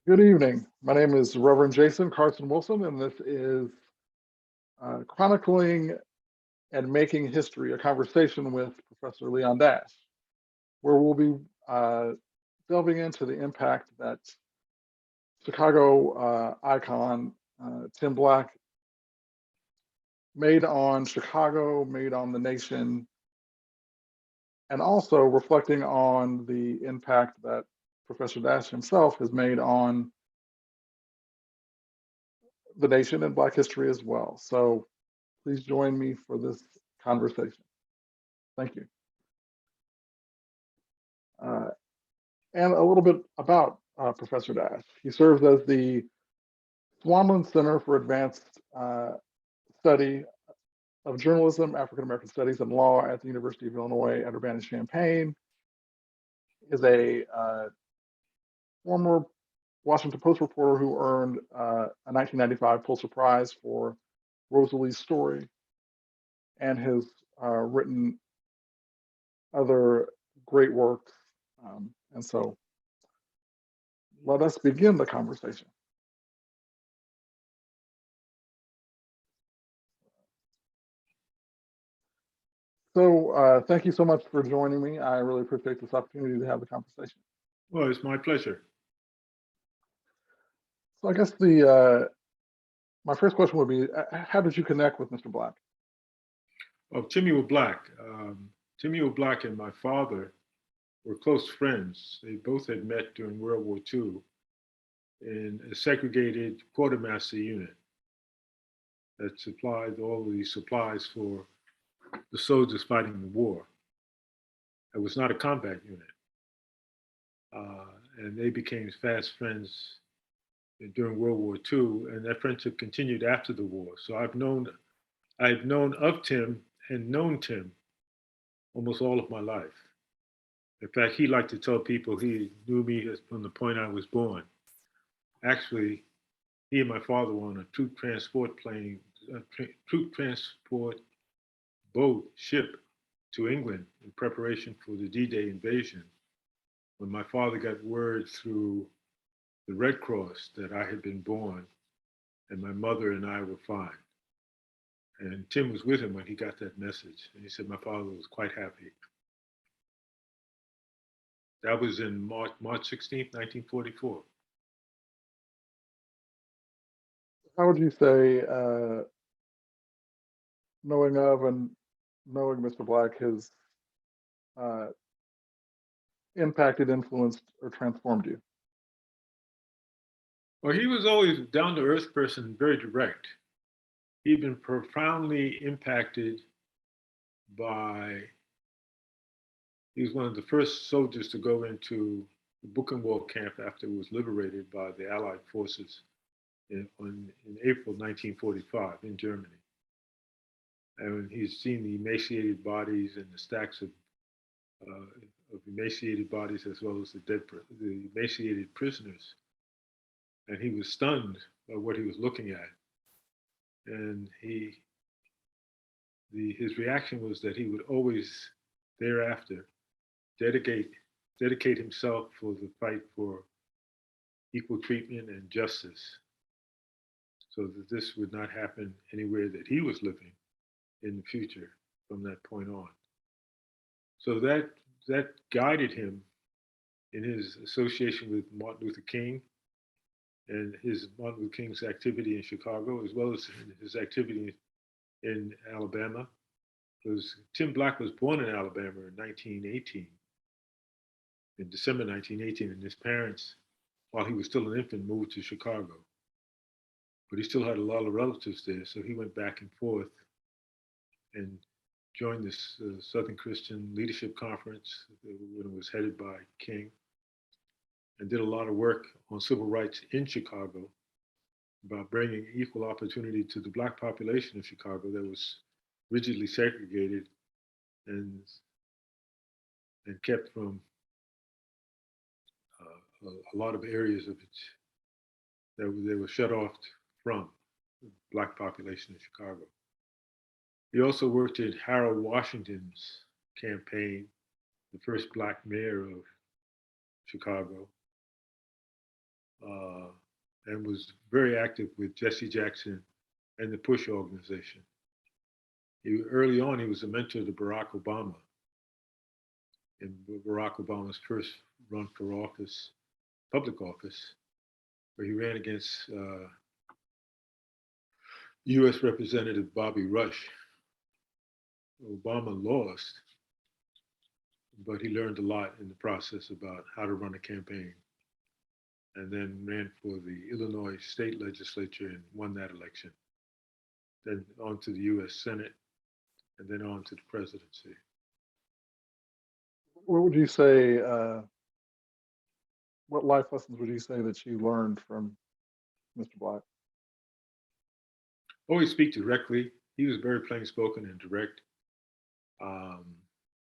Good evening. My name is Reverend Jason Carson Wilson, and this is Chronicling and Making History, a conversation with Professor Leon Dash, where we'll be delving into the impact that Chicago icon Tim Black made on Chicago, made on the nation, and also reflecting on the impact that Professor Dash himself has made on the nation and Black history as well. So please join me for this conversation. Thank you. Uh, and a little bit about Professor Dash. He serves as the Swanland Center for Advanced Study of Journalism, African American Studies, and Law at the University of Illinois at Urbana-Champaign. Is a former Washington Post reporter who earned a 1995 Pulitzer Prize for Rosalee's story, and has written other great works. And so let us begin the conversation. So thank you so much for joining me. I really appreciate this opportunity to have the conversation. Well, it's my pleasure. So I guess my first question would be, how did you connect with Mr. Black? Oh, Timuel Black. Timuel Black and my father were close friends. They both had met during World War II in a segregated quartermaster unit that supplied all of the supplies for the soldiers fighting the war. It was not a combat unit. And they became fast friends during World War II, and that friendship continued after the war. So I've known of Tim and known Tim almost all of my life. In fact, he liked to tell people he knew me from the point I was born. Actually, he and my father were on a troop transport ship to England in preparation for the D-Day invasion. When my father got word through the Red Cross that I had been born and my mother and I were fine. And Tim was with him when he got that message. And he said my father was quite happy. That was in March 16th, 1944. How would you say knowing of and knowing Mr. Black has impacted, influenced, or transformed you? Well, he was always a down-to-earth person, very direct. He'd been profoundly impacted by, he was one of the first soldiers to go into the Buchenwald camp after it was liberated by the Allied forces in April 1945 in Germany. And he's seen the emaciated bodies and the stacks of emaciated bodies as well as the emaciated prisoners. And he was stunned by what he was looking at. And his reaction was that he would always thereafter dedicate himself for the fight for equal treatment and justice, so that this would not happen anywhere that he was living in the future from that point on. So that guided him in his association with Martin Luther King and his Martin Luther King's activity in Chicago, as well as his activity in Alabama. Because Tim Black was born in Alabama in 1918, in December 1918, and his parents, while he was still an infant, moved to Chicago. But he still had a lot of relatives there, so he went back and forth and joined this Southern Christian Leadership Conference when it was headed by King, and did a lot of work on civil rights in Chicago about bringing equal opportunity to the Black population of Chicago that was rigidly segregated and kept from a lot of areas of it that they were shut off from the Black population of Chicago. He also worked at Harold Washington's campaign, the first Black mayor of Chicago. and was very active with Jesse Jackson and the Push organization. Early on, he was a mentor to Barack Obama in Barack Obama's first run for office, public office, where he ran against U.S. Representative Bobby Rush. Obama lost, but he learned a lot in the process about how to run a campaign, and then ran for the Illinois state legislature and won that election. Then on to the U.S. Senate, and then on to the presidency. What would you say, what life lessons would you say that you learned from Mr. Black? Always speak directly. He was very plain spoken and direct.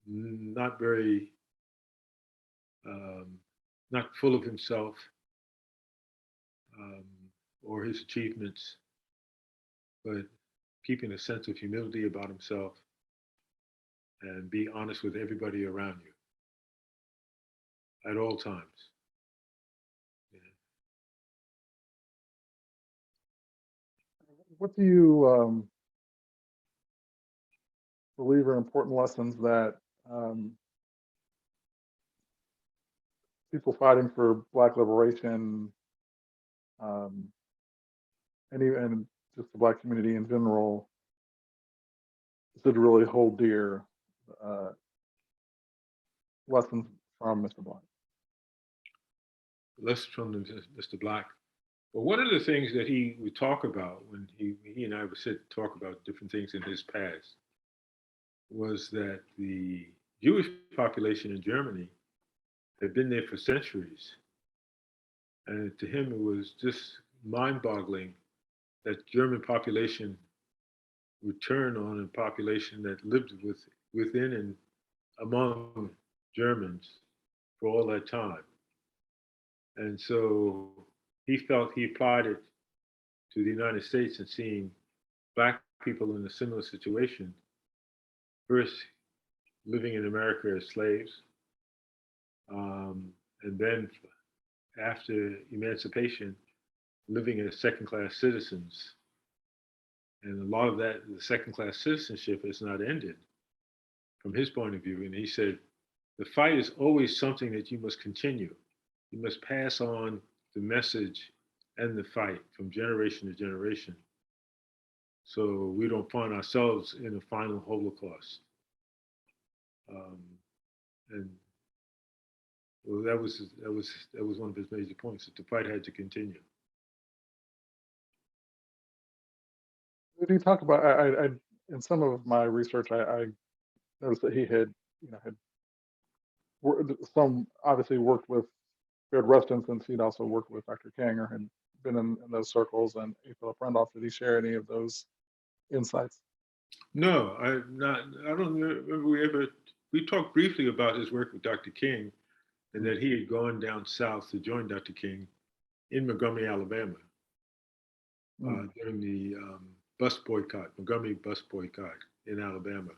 Not very, not full of himself or his achievements, but keeping a sense of humility about himself and be honest with everybody around you at all times. What do you believe are important lessons that people fighting for Black liberation and even just the Black community in general should really hold dear? Lessons from Mr. Black. Lessons from Mr. Black. Well, one of the things that he would talk about when he and I would sit and talk about different things in his past was that the Jewish population in Germany had been there for centuries. And to him, it was just mind-boggling that German population would turn on a population that lived within and among Germans for all that time. And so he felt he applied it to the United States and seeing Black people in a similar situation, first living in America as slaves, and then after emancipation, living as second-class citizens. And a lot of that, the second-class citizenship has not ended from his point of view. And he said, the fight is always something that you must continue. You must pass on the message and the fight from generation to generation, so we don't find ourselves in a final Holocaust. And well, that was one of his major points, that the fight had to continue. Did you talk about? I in some of my research, I noticed that he had, some obviously worked with Bayard Rustin, since he'd also worked with Dr. King or had been in those circles, and Philip Randolph. Did he share any of those insights? No, I don't remember we talked briefly about his work with Dr. King, and that he had gone down south to join Dr. King in Montgomery, Alabama, during the Montgomery bus boycott in Alabama,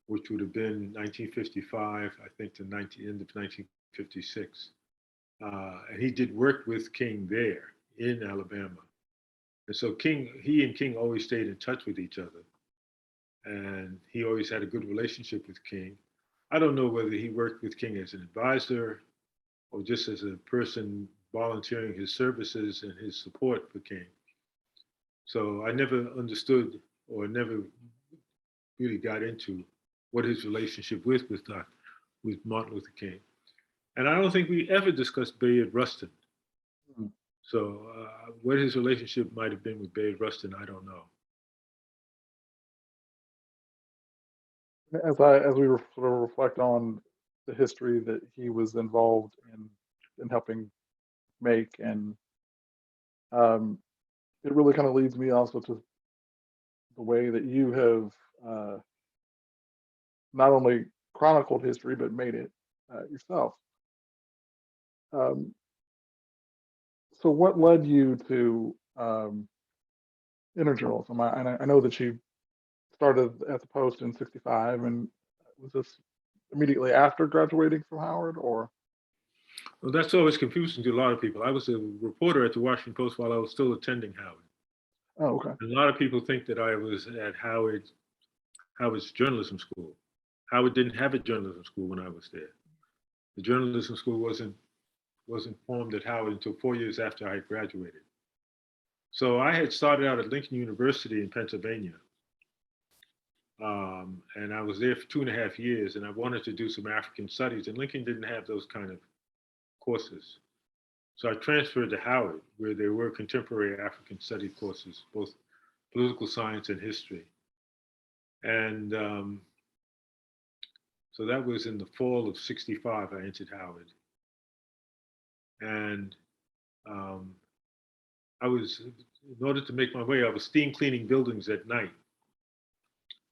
which would have been 1955, I think, to end of 1956. And he did work with King there in Alabama. And so he and King always stayed in touch with each other. And he always had a good relationship with King. I don't know whether he worked with King as an advisor or just as a person volunteering his services and his support for King. So I never understood or never really got into what his relationship with Martin Luther King. And I don't think we ever discussed Bayard Rustin. So what his relationship might have been with Bayard Rustin, I don't know. As we sort of reflect on the history that he was involved in helping make, and it really kind of leads me also to the way that you have not only chronicled history but made it yourself. So what led you to interjournalism? I know that you started at the Post in '65, and was this immediately after graduating from Howard, or? Well, that's always confusing to a lot of people. I was a reporter at the Washington Post while I was still attending Howard. Oh, okay. And a lot of people think that I was at Howard's journalism school. Howard didn't have a journalism school when I was there. The journalism school wasn't formed at Howard until 4 years after I had graduated. So I had started out at Lincoln University in Pennsylvania. And I was there for 2.5 years, and I wanted to do some African studies, and Lincoln didn't have those kind of courses. So I transferred to Howard, where there were contemporary African study courses, both political science and history. And so that was in the fall of '65, I entered Howard. And in order to make my way, I was steam cleaning buildings at night.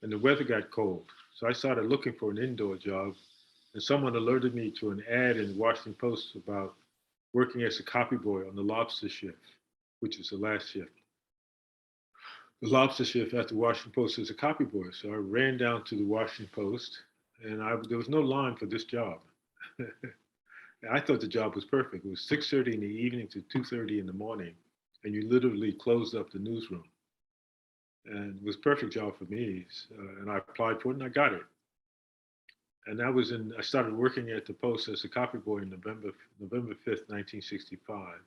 And the weather got cold. So I started looking for an indoor job. And someone alerted me to an ad in the Washington Post about working as a copy boy on the lobster shift, which is the last shift. The lobster shift at the Washington Post is a copy boy. So I ran down to the Washington Post, and there was no line for this job. I thought the job was perfect. It was 6:30 in the evening to 2:30 in the morning, and you literally closed up the newsroom. And it was a perfect job for me. And I applied for it, and I got it. And I started working at the Post as a copy boy in November 5th, 1965.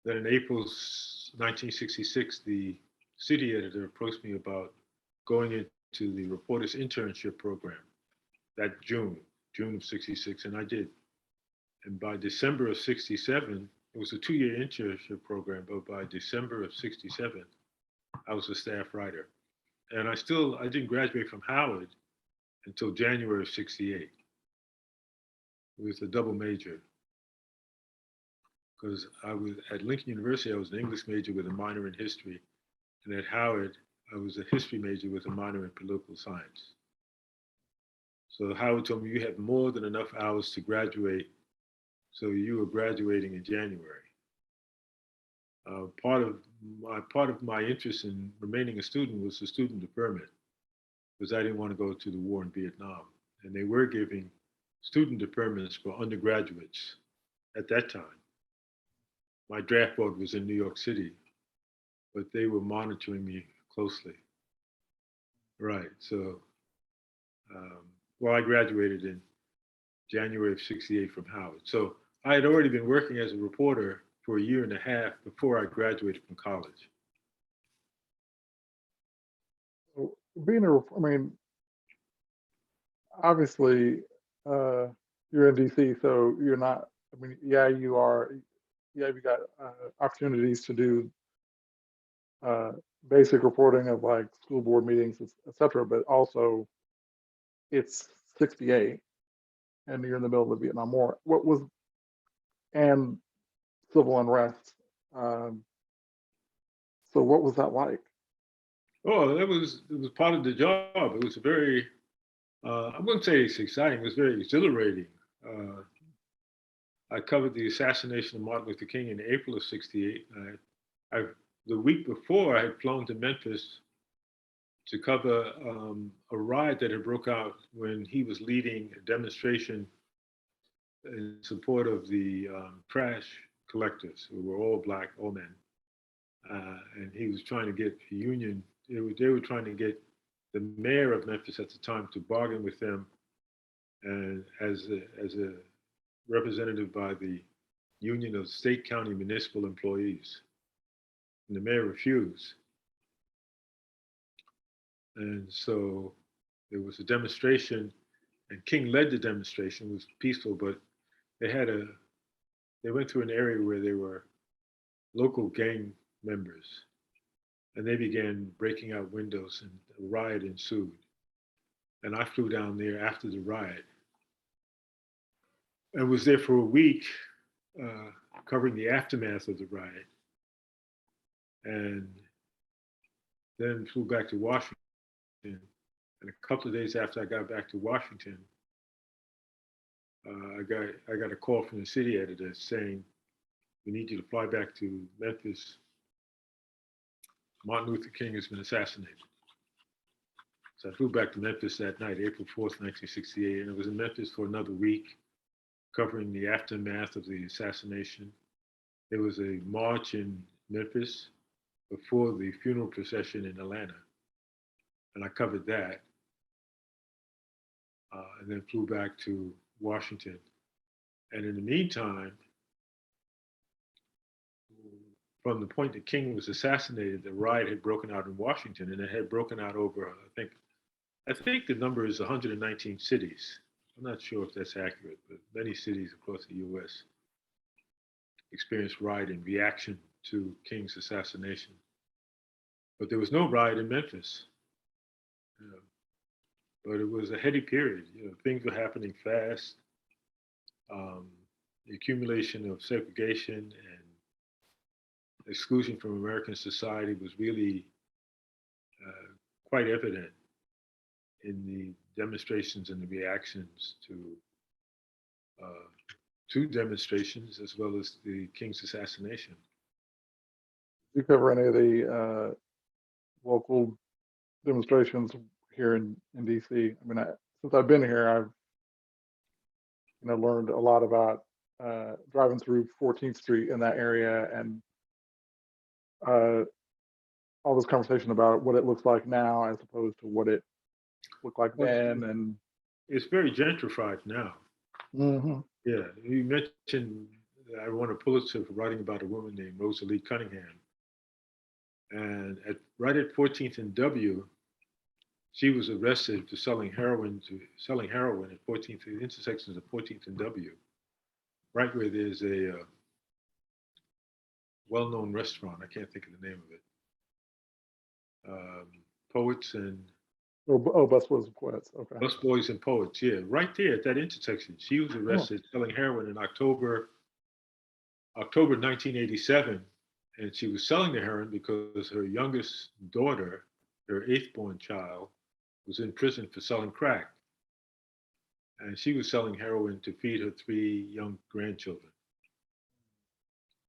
Then in April 1966, the city editor approached me about going into the reporter's internship program that June of '66, and I did. And by December of '67, it was a 2-year internship program, but by December of '67, I was a staff writer. And I didn't graduate from Howard until January of '68. It was a double major. Because I was at Lincoln University, I was an English major with a minor in history. And at Howard, I was a history major with a minor in political science. So Howard told me, you have more than enough hours to graduate. So you were graduating in January. Part of my interest in remaining a student was the student deferment, because I didn't want to go to the war in Vietnam. And they were giving student deferments for undergraduates at that time. My draft board was in New York City, but they were monitoring me closely. Right, so, I graduated in January of '68 from Howard. So I had already been working as a reporter for 1.5 years before I graduated from college. Obviously, you're in DC, so you're not, yeah, you are, yeah, you got opportunities to do basic reporting of like school board meetings, et cetera, but also it's '68 and you're in the middle of the Vietnam War. And civil unrest. So what was that like? Oh, it was part of the job. It was very, I wouldn't say it's exciting, it was very exhilarating. I covered the assassination of Martin Luther King in April of '68. The week before, I had flown to Memphis to cover a riot that had broke out when he was leading a demonstration in support of the trash collectors, who were all Black, all men. And he was trying to get the union, they were trying to get the mayor of Memphis at the time to bargain with them, and as a representative by the Union of State, County, Municipal Employees. And the mayor refused. And so there was a demonstration, and King led the demonstration. It was peaceful, but they went through an area where there were local gang members, and they began breaking out windows, and a riot ensued. And I flew down there after the riot and was there for a week covering the aftermath of the riot, and then flew back to Washington. And a couple of days after I got back to Washington, I got a call from the city editor saying, "We need you to fly back to Memphis. Martin Luther King has been assassinated." So I flew back to Memphis that night, April 4th, 1968, and I was in Memphis for another week. covering the aftermath of the assassination. There was a march in Memphis before the funeral procession in Atlanta, and I covered that, and then flew back to Washington. And in the meantime, from the point that King was assassinated, the riot had broken out in Washington, and it had broken out over, I think the number is 119 cities. I'm not sure if that's accurate, but many cities across the U.S. experienced riot in reaction to King's assassination. But there was no riot in Memphis. But it was a heady period. Things were happening fast. The accumulation of segregation and exclusion from American society was really quite evident in the demonstrations and the reactions to demonstrations, as well as the King's assassination. Do you cover any of the local demonstrations here in DC? I mean, since I've been here, I've learned a lot about driving through 14th Street in that area, and all this conversation about what it looks like now as opposed to what it looked like then. And it's very gentrified now. Mm-hmm. Yeah, you mentioned I won a Pulitzer for writing about a woman named Rosalie Cunningham, and right at 14th and W, she was arrested for selling heroin at 14th, the intersections of 14th and W, right where there's a well-known restaurant. I can't think of the name of it. Poets and Busboys and Poets. Okay. Busboys and Poets. Yeah, right there at that intersection. She was arrested selling heroin in October 1987, and she was selling the heroin because her youngest daughter, her eighth-born child, was in prison for selling crack, and she was selling heroin to feed her 3 young grandchildren.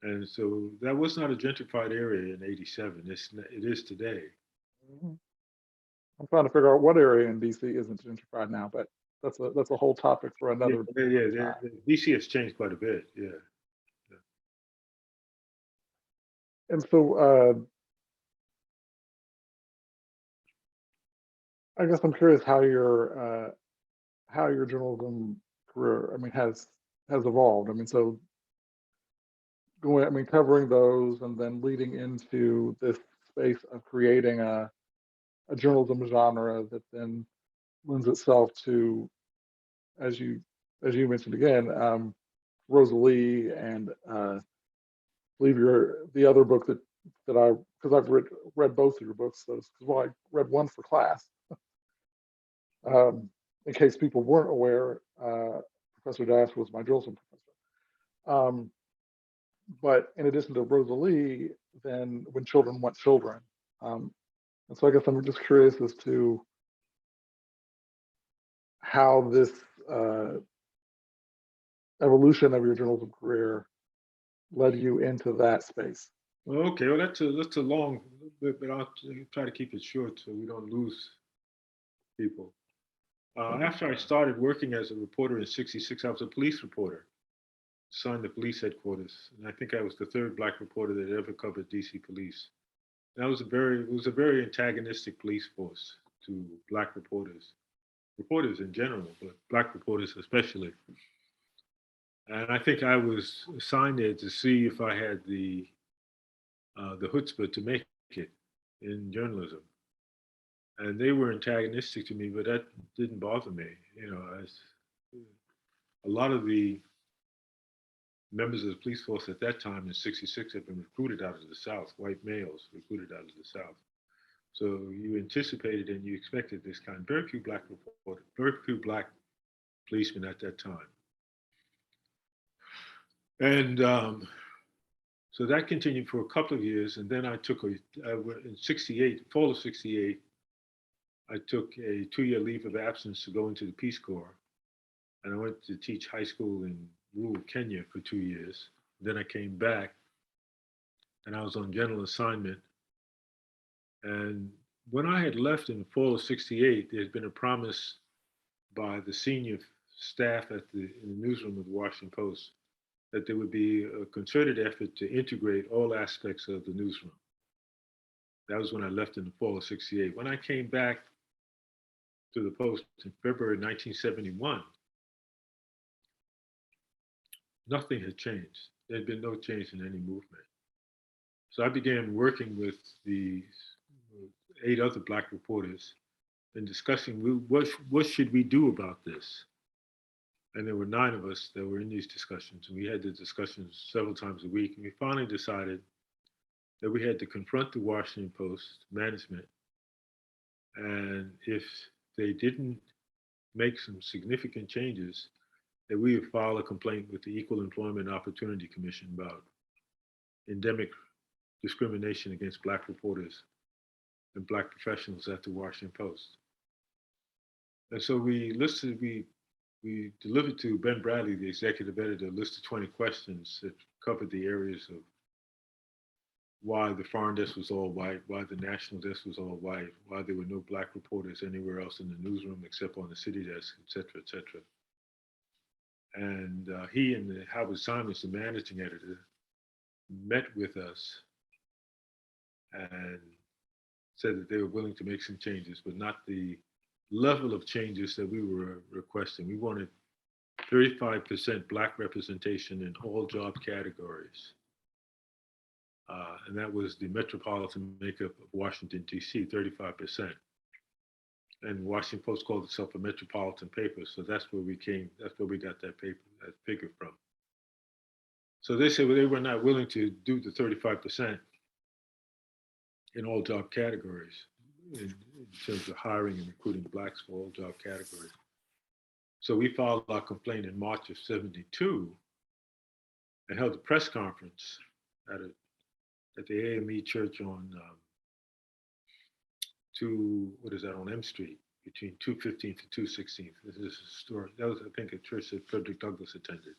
And so that was not a gentrified area in '87. It is today. Mm-hmm. I'm trying to figure out what area in DC isn't gentrified now, but that's a whole topic for another. Yeah. DC has changed quite a bit. Yeah. And so I guess I'm curious how your journalism career, I mean, has evolved. I mean, so covering those and then leading into this space of creating a journalism genre that then lends itself to, as you mentioned again, Rosalee, and I believe the other book that because I've read both of your books, I read one for class. In case people weren't aware, Professor Dash was my journalism professor. But in addition to Rosalee, then When Children Want Children. And so I guess I'm just curious as to how this evolution of your journalism career led you into that space. Okay, well, that's a long bit, but I'll try to keep it short so we don't lose people. After I started working as a reporter in '66, I was a police reporter, assigned to police headquarters, and I think I was the 3rd Black reporter that ever covered DC police. And it was a very antagonistic police force to Black reporters in general, but Black reporters especially. And I think I was assigned there to see if I had the chutzpah to make it in journalism. And they were antagonistic to me, but that didn't bother me. A lot of the members of the police force at that time in '66 had been recruited out of the South, white males recruited out of the South. So you anticipated and you expected this kind. Very few Black policemen at that time. And so that continued for a couple of years. And then I took in fall of '68, I took a 2-year leave of absence to go into the Peace Corps. And I went to teach high school in rural Kenya for 2 years. Then I came back and I was on general assignment. And when I had left in the fall of '68, there had been a promise by the senior staff in the newsroom of the Washington Post that there would be a concerted effort to integrate all aspects of the newsroom. That was when I left in the fall of '68. When I came back to the Post in February 1971, nothing had changed. There had been no change in any movement. So I began working with the 8 other Black reporters and discussing what should we do about this. And there were 9 of us that were in these discussions, and we had the discussions several times a week. And we finally decided that we had to confront the Washington Post management, and if they didn't make some significant changes, that we would file a complaint with the Equal Employment Opportunity Commission about endemic discrimination against Black reporters and Black professionals at the Washington Post. And so we delivered to Ben Bradley, the executive editor, a list of 20 questions that covered the areas of why the foreign desk was all white, why the national desk was all white, why there were no Black reporters anywhere else in the newsroom except on the city desk, et cetera, et cetera. And he and Howard Simons, the managing editor, met with us and said that they were willing to make some changes, but not the level of changes that we were requesting. We wanted 35% Black representation in all job categories. And that was the metropolitan makeup of Washington, D.C., 35%. And the Washington Post called itself a metropolitan paper. So that's where we got that figure from. So they said, well, they were not willing to do the 35% in all job categories in terms of hiring and recruiting Blacks for all job categories. So we filed our complaint in March of '72 and held a press conference at the AME Church on on M Street between 215th and 216th. This is historic. That was, I think, a church that Frederick Douglass attended.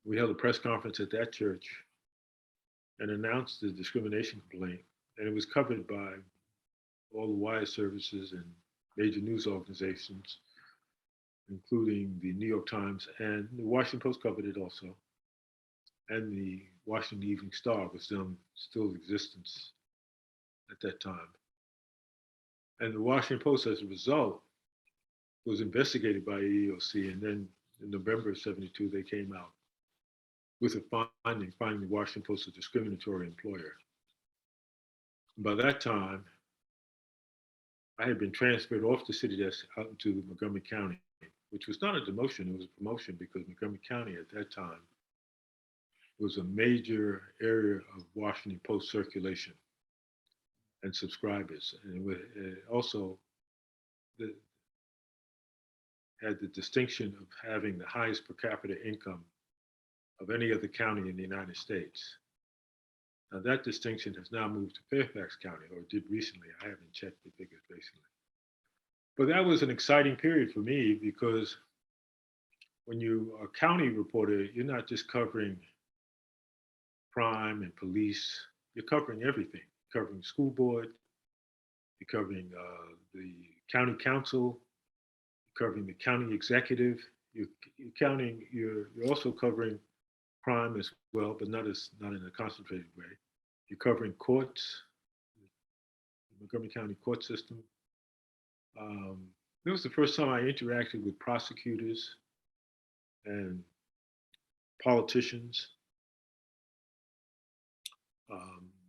We held a press conference at that church and announced the discrimination complaint, and it was covered by all the wire services and major news organizations, including the New York Times, and the Washington Post covered it also. And the Washington Evening Star was still in existence at that time. And the Washington Post, as a result, was investigated by EEOC, and then in November of '72, they came out with a finding the Washington Post a discriminatory employer. And by that time, I had been transferred off the city desk out into Montgomery County, which was not a demotion, it was a promotion, because Montgomery County at that time was a major area of Washington Post circulation and subscribers. And it also had the distinction of having the highest per capita income of any other county in the United States. Now that distinction has now moved to Fairfax County, or did recently. I haven't checked the figures recently. But that was an exciting period for me, because when you are a county reporter, you're not just covering crime and police, you're covering everything. You're covering school board, you're covering the county council, you're covering the county executive, you're also covering crime as well, but not in a concentrated way. You're covering courts, the Montgomery County court system. It was the first time I interacted with prosecutors and politicians.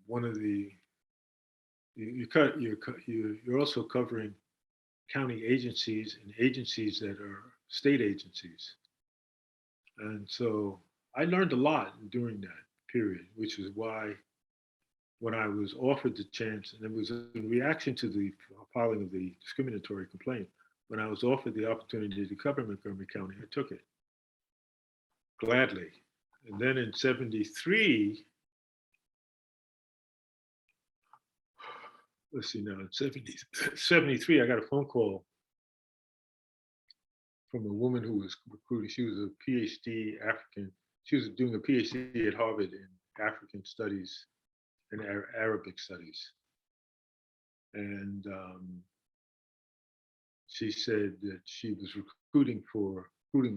One of the you're also covering county agencies and agencies that are state agencies, and so I learned a lot during that period, which is why when I was offered the chance, and it was in reaction to the filing of the discriminatory complaint, when I was offered the opportunity to cover Montgomery County, I took it gladly. And then in '73, let's see now, in '73, I got a phone call from a woman who was recruiting. She was a PhD African. She was doing a PhD at Harvard in African studies and Arabic studies. And she said that she was recruiting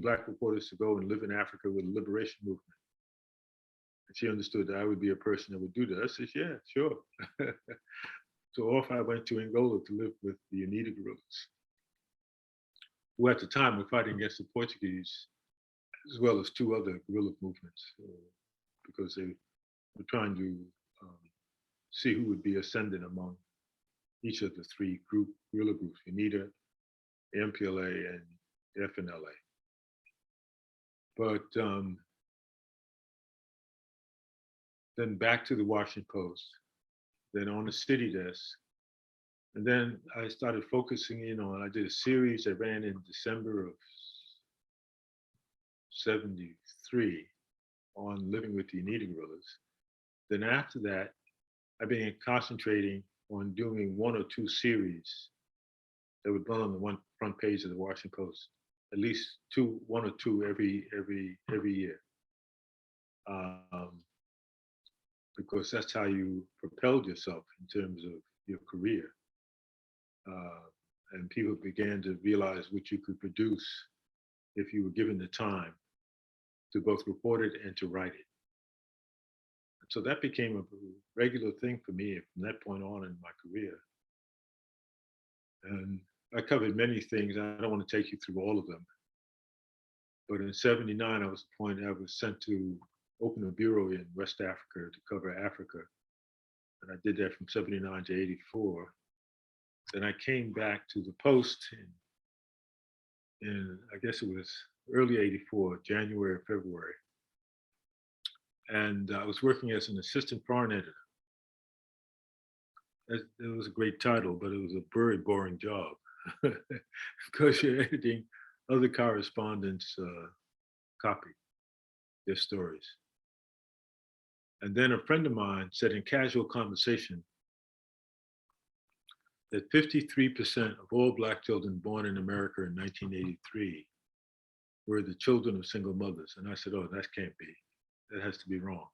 Black reporters to go and live in Africa with the liberation movement. And she understood that I would be a person that would do that. I said, yeah, sure. So off I went to Angola to live with the Unida guerrillas, who at the time were fighting against the Portuguese, as well as two other guerrilla movements, because they were trying to see who would be ascendant among each of the three guerrilla groups, Unida, MPLA, and FNLA. But then back to the Washington Post, then on the city desk. And then I started focusing in on, I did a series that ran in December of 73 on living with the Unida guerrillas. Then after that, I began concentrating on doing one or two series that would run on the front page of the Washington Post, at least one or two every year. Because that's how you propelled yourself in terms of your career. And people began to realize what you could produce if you were given the time to both report it and to write it. So that became a regular thing for me from that point on in my career. And I covered many things. I don't want to take you through all of them. But in 79, I was sent to open a bureau in West Africa to cover Africa. And I did that from 79 to 84. Then I came back to the Post in I guess it was early 84, January or February. And I was working as an assistant foreign editor. It was a great title, but it was a very boring job because you're editing other correspondents' copy, their stories. And then a friend of mine said in casual conversation that 53% of all Black children born in America in 1983 were the children of single mothers. And I said, oh, that can't be. That has to be wrong.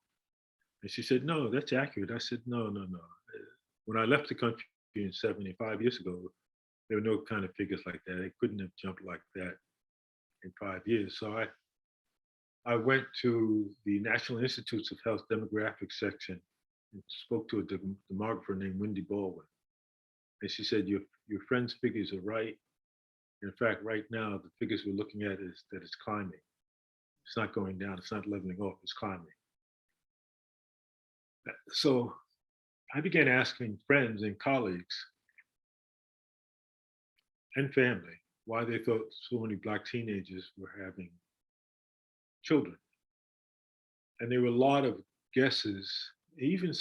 And she said, no, that's accurate. I said, no. When I left the country in 75 years ago, there were no kind of figures like that. It couldn't have jumped like that in 5 years. So I went to the National Institutes of Health demographics section and spoke to a demographer named Wendy Baldwin. And she said, your friend's figures are right. In fact, right now, the figures we're looking at is that it's climbing. It's not going down, it's not leveling off, it's climbing. So I began asking friends and colleagues and family why they thought so many Black teenagers were having children. And there were a lot of guesses, I even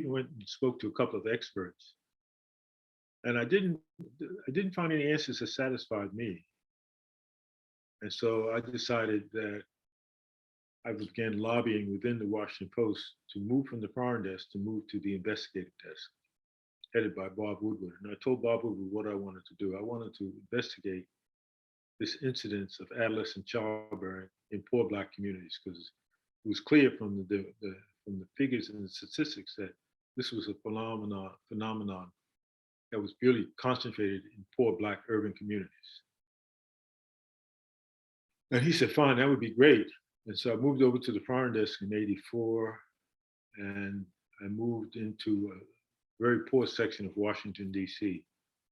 went and spoke to a couple of experts. And I didn't find any answers that satisfied me. And so I decided that I began lobbying within the Washington Post to move from the foreign desk to move to the investigative desk, headed by Bob Woodward. And I told Bob Woodward what I wanted to do. I wanted to investigate this incidence of adolescent childbearing in poor Black communities, because it was clear from the figures and the statistics that this was a phenomenon that was really concentrated in poor Black urban communities. And he said, fine, that would be great. And so I moved over to the foreign desk in 84, and I moved into a very poor section of Washington, D.C.,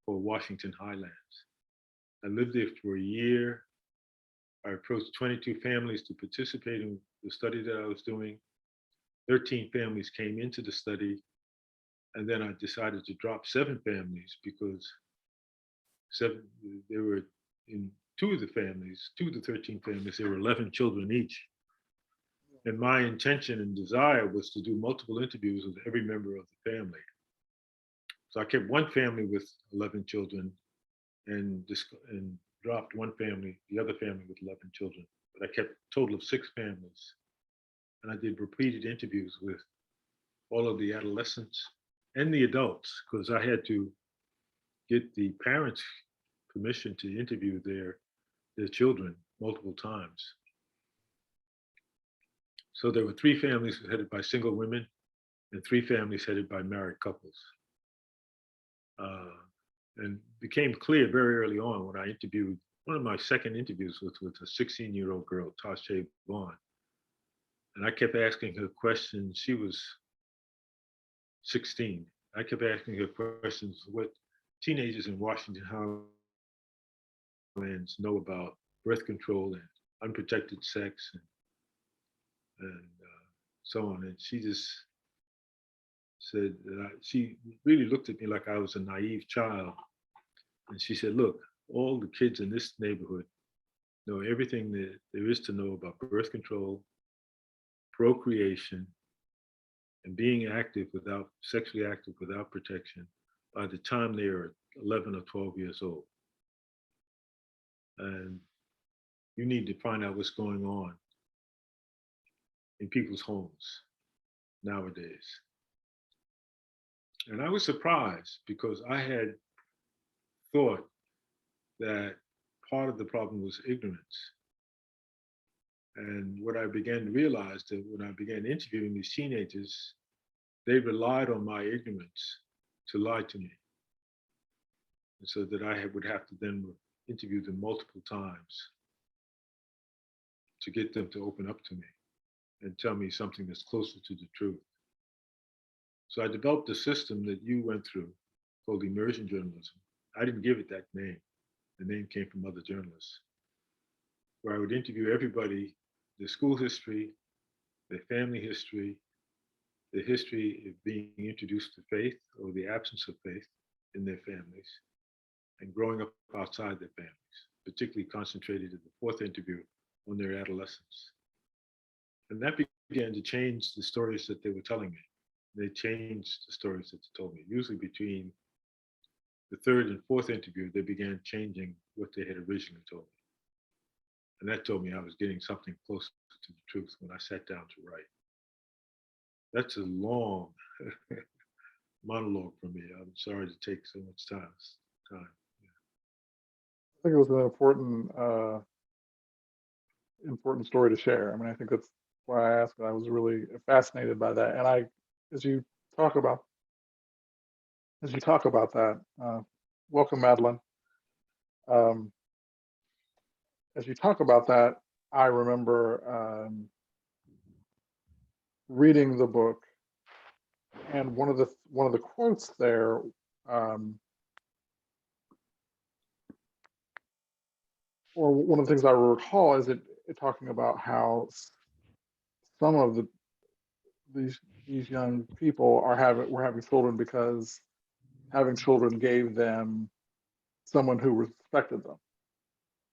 called Washington Highlands. I lived there for a year. I approached 22 families to participate in the study that I was doing. 13 families came into the study, and then I decided to drop 7 families because there were in two of the 13 families, there were 11 children each. And my intention and desire was to do multiple interviews with every member of the family. So I kept one family with 11 children and dropped one family, the other family with 11 children. But I kept a total of 6 families. And I did repeated interviews with all of the adolescents and the adults, because I had to get the parents' permission to interview their children multiple times. So there were 3 families headed by single women and 3 families headed by married couples. And became clear very early on when I interviewed, one of my second interviews was with a 16-year-old girl, Tasha Vaughn. And I kept asking her questions. She was 16. I kept asking her questions, what teenagers in Washington Highlands know about birth control and unprotected sex and so on. And she just said that she really looked at me like I was a naive child. And she said, look, all the kids in this neighborhood know everything that there is to know about birth control, procreation, and being active without, sexually active without protection by the time they are 11 or 12 years old. And you need to find out what's going on in people's homes nowadays. And I was surprised because I had thought that part of the problem was ignorance. And what I began to realize that when I began interviewing these teenagers, they relied on my ignorance to lie to me. And so that I would have to then interview them multiple times to get them to open up to me and tell me something that's closer to the truth. So I developed a system that you went through called immersion journalism. I didn't give it that name. The name came from other journalists, where I would interview everybody, their school history, their family history, the history of being introduced to faith or the absence of faith in their families, and growing up outside their families, particularly concentrated in the fourth interview on their adolescence. And that began to change the stories that they were telling me. They changed the stories that they told me. Usually between the third and fourth interview, they began changing what they had originally told me. And that told me I was getting something closer to the truth when I sat down to write. That's a long monologue for me. I'm sorry to take so much time. I think it was an important story to share. I mean, I think that's why I asked. I was really fascinated by that. And as you talk about that, welcome, Madeline. As you talk about that, I remember reading the book, and one of the quotes there, or one of the things I recall is it talking about how some of these young people were having children because having children gave them someone who respected them,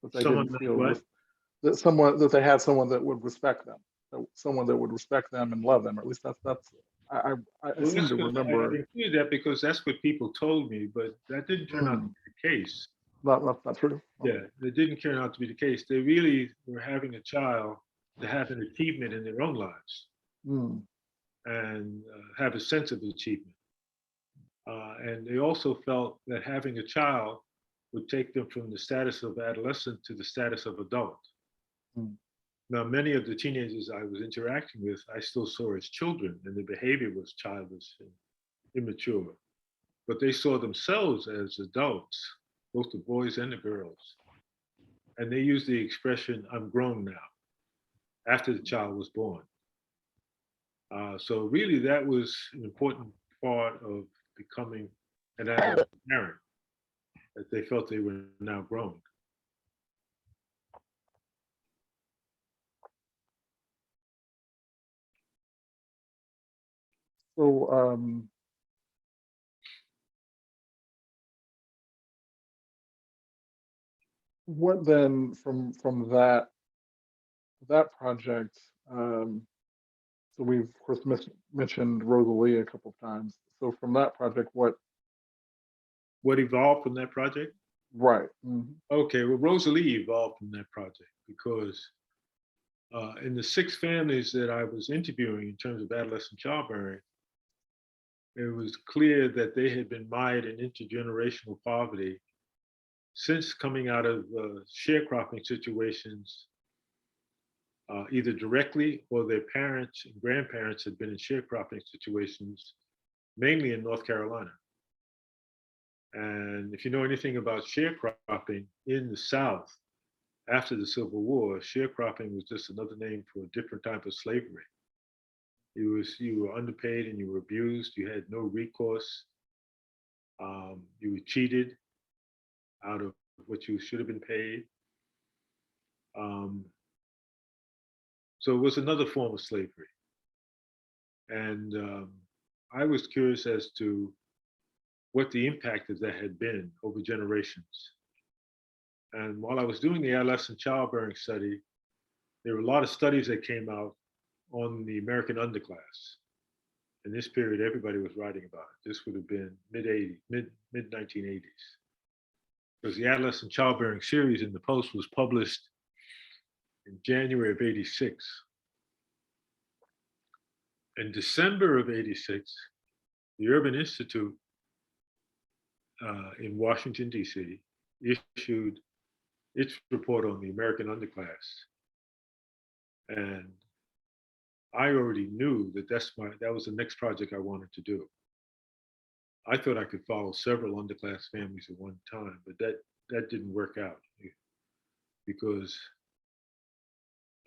that they Someone didn't feel what? that they had someone that would respect them, someone that would respect them and love them, or at least that's I Well, seem to I remember. included that because that's what people told me, but that didn't turn out to be the case. Not true. Yeah, it didn't turn out to be the case. They really were having a child to have an achievement in their own lives and have a sense of achievement. And they also felt that having a child would take them from the status of adolescent to the status of adult. Now, many of the teenagers I was interacting with, I still saw as children, and their behavior was childish and immature. But they saw themselves as adults, both the boys and the girls. And they used the expression, I'm grown now, after the child was born. So really that was an important part of becoming an adult parent, that they felt they were now grown. So what then from that project? So we've of course mentioned Rosalie a couple of times. So from that project, what evolved from that project? Right. Okay, well, Rosalie evolved from that project because in the 6 families that I was interviewing in terms of adolescent childbearing, it was clear that they had been mired in intergenerational poverty since coming out of sharecropping situations, either directly or their parents and grandparents had been in sharecropping situations, mainly in North Carolina. And if you know anything about sharecropping in the South after the Civil War, sharecropping was just another name for a different type of slavery. You were underpaid and you were abused. You had no recourse. You were cheated out of what you should have been paid. Um, so it was another form of slavery. And I was curious as to what the impact of that had been over generations. And while I was doing the adolescent childbearing study, there were a lot of studies that came out on the American underclass. In this period, everybody was writing about it. This would have been mid 1980s, because the adolescent childbearing series in the Post was published in January of '86. In December of '86, the Urban Institute in Washington, D.C., issued its report on the American underclass. And I already knew that that was the next project I wanted to do. I thought I could follow several underclass families at one time, but that didn't work out because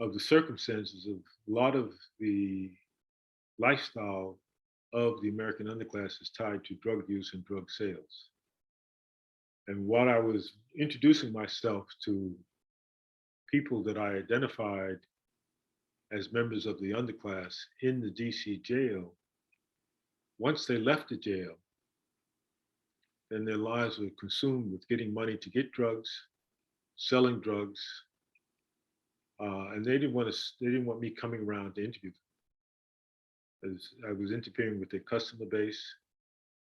of the circumstances of a lot of the lifestyle of the American underclass is tied to drug use and drug sales. And while I was introducing myself to people that I identified as members of the underclass in the DC jail, once they left the jail, then their lives were consumed with getting money to get drugs, selling drugs, and they didn't want me coming around to interview them. As I was interfering with their customer base.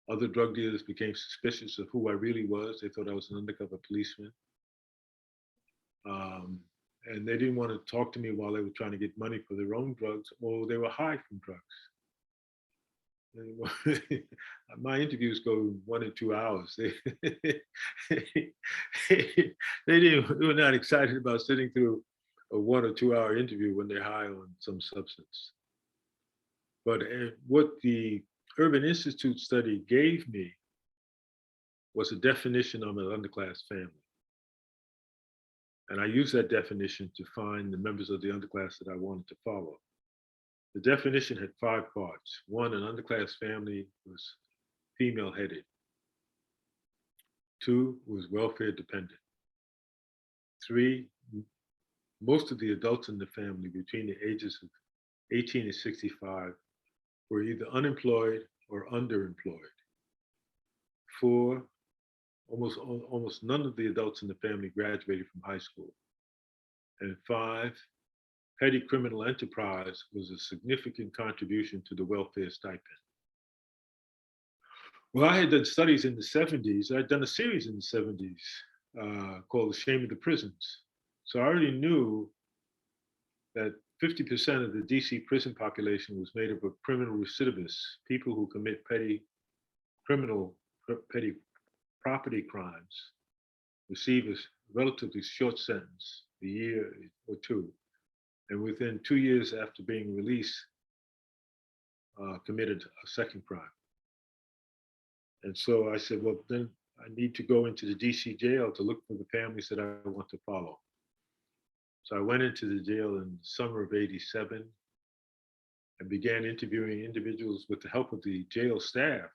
Other drug dealers became suspicious of who I really was. They thought I was an undercover policeman. And they didn't want to talk to me while they were trying to get money for their own drugs, or they were high from drugs. My interviews go 1 or 2 hours. They were not excited about sitting through a 1 or 2 hour interview when they're high on some substance. But what the Urban Institute study gave me was a definition of an underclass family. And I used that definition to find the members of the underclass that I wanted to follow. The definition had 5 parts. 1, an underclass family was female headed. 2, was welfare dependent. 3, most of the adults in the family between the ages of 18 and 65 were either unemployed or underemployed. 4, almost none of the adults in the family graduated from high school. And 5, petty criminal enterprise was a significant contribution to the welfare stipend. Well, I had done studies in the 70s. I'd done a series in the 70s called The Shame of the Prisons. So I already knew that 50% of the DC prison population was made up of criminal recidivists, people who commit petty property crimes, receive a relatively short sentence, a year or 2, and within 2 years after being released, committed a second crime. And so I said, well, then I need to go into the DC jail to look for the families that I want to follow. So I went into the jail in the summer of '87 and began interviewing individuals with the help of the jail staff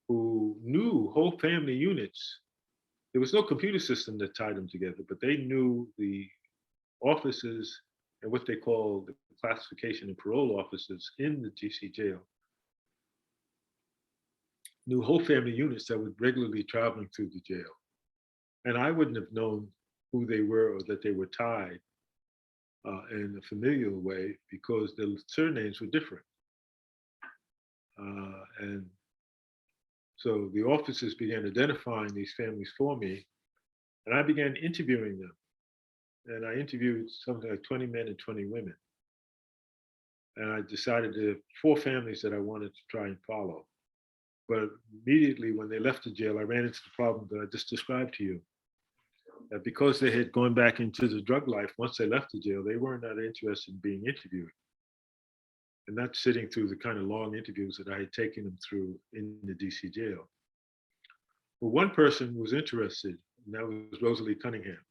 who knew whole family units. There was no computer system that tied them together, but they knew the offices and what they call the classification and parole officers in the DC jail. Knew whole family units that were regularly traveling through the jail. And I wouldn't have known who they were or that they were tied in a familial way because their surnames were different. And so the officers began identifying these families for me, and I began interviewing them. And I interviewed something like 20 men and 20 women. And I decided there were 4 families that I wanted to try and follow. But immediately when they left the jail, I ran into the problem that I just described to you. That because they had gone back into the drug life, once they left the jail, they weren't that interested in being interviewed. And not sitting through the kind of long interviews that I had taken them through in the DC jail. But one person was interested, and that was Rosalie Cunningham,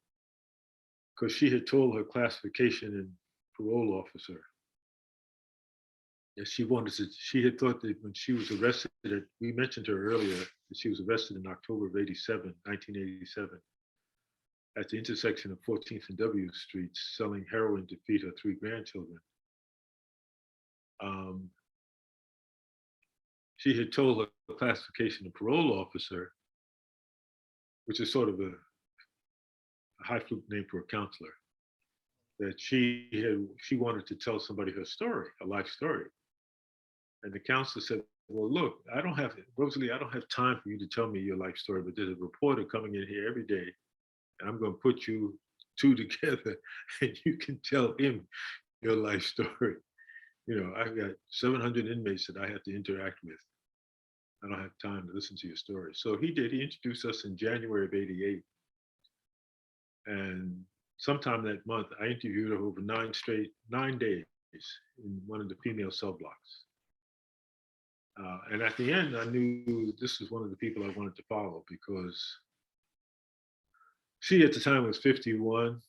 because she had told her classification and parole officer that she had thought that when she was arrested, we mentioned her earlier, that she was arrested in October of 1987, at the intersection of 14th and W Streets, selling heroin to feed her 3 grandchildren. She had told her classification and parole officer, which is sort of a high fluke name for a counselor, that she wanted to tell somebody her story, a life story. And the counselor said, well, look, Rosalie, I don't have time for you to tell me your life story, but there's a reporter coming in here every day, and I'm going to put you 2 together, and you can tell him your life story. I've got 700 inmates that I have to interact with. I don't have time to listen to your story. So he did. He introduced us in January of '88. And sometime that month, I interviewed her over 9 days in one of the female cell blocks. And at the end, I knew this was one of the people I wanted to follow, because she at the time was 51.